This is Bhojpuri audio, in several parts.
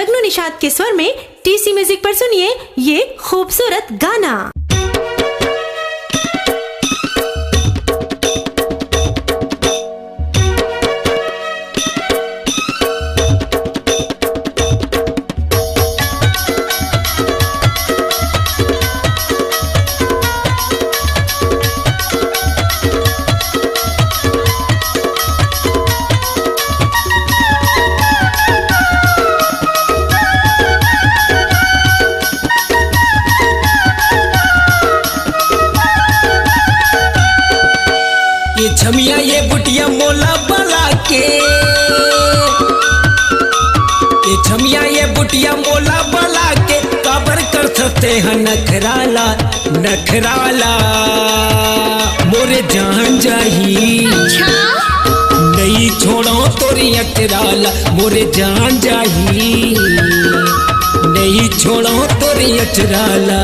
जगनू निषाद के स्वर में टीसी म्यूजिक पर सुनिए ये खूबसूरत गाना। छमिया ये बुटिया मोला बला के, ये छमिया ये बुटिया मोला बला के काबर कर सकते हैं नखराला नखराला मोरे जान जाही। अच्छा? नहीं छोड़ो तोरी अचराला मोरे जान जाही, नहीं छोड़ो तोरी अचराला।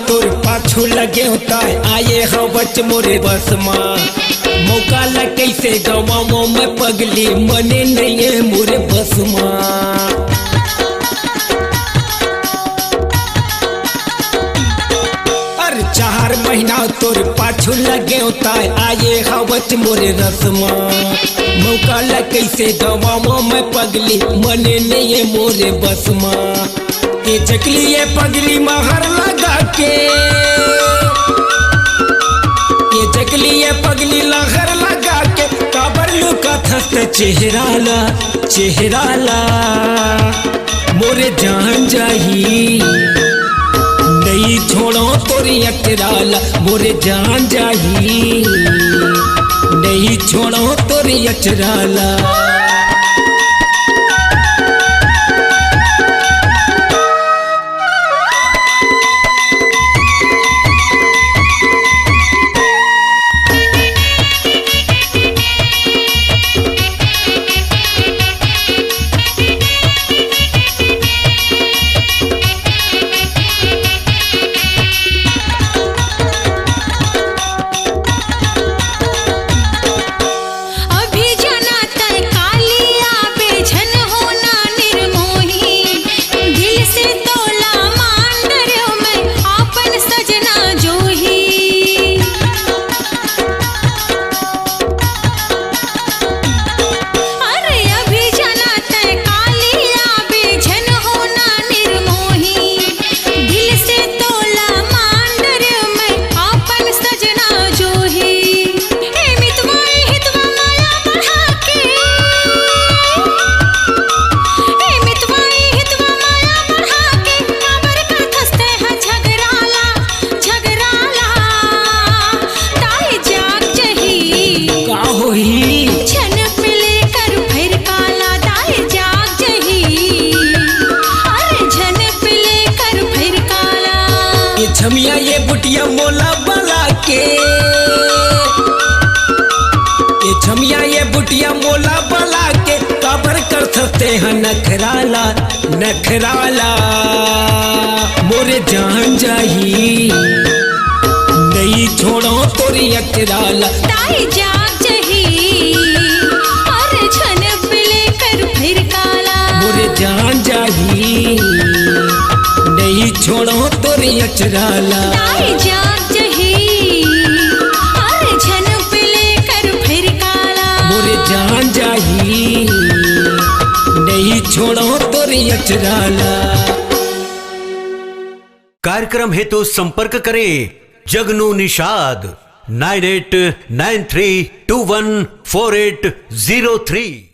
तोर पाछू लगे होता है आए हो बच मोरे बस माँ मौका लग कैसे गवाओ मैं पगली मने नहीं है मोरे बस माँ। अरे 4 महीना तोर पाछू लगे होता है आए हो बच मोरे रस माँ मौका लग कैसे गवाओ मैं पगली मने नहीं है मोरे बस माँ। ये चकली ये पगली महर लगा के, ये चकली ये पगली लहर लगा के काबर लुका थस्त चेहराला चेहराला मोरे जान जाही। नहीं छोड़ो तोरी अचराला मोरे जान जाही, नहीं छोड़ो तोरी अचराला। छमिया ये बुटिया मोला बला के, ये छमिया ये बुटिया मोला बला के काबर कर सकते हैं नखराला नखराला मोरे जान जाही। नहीं छोड़ो तोरी अचराला ताई जाग जही और छन पिले कर फिर काला मोरे जान जाही। नहीं छोड़ो तोरी अचराला ताई जाग जही और छन पिले कर फिर काला मोरे जान जाही। नहीं छोड़ो तोरी अचराला। कार्यक्रम हेतु संपर्क करें जगनू निषाद 9893214803।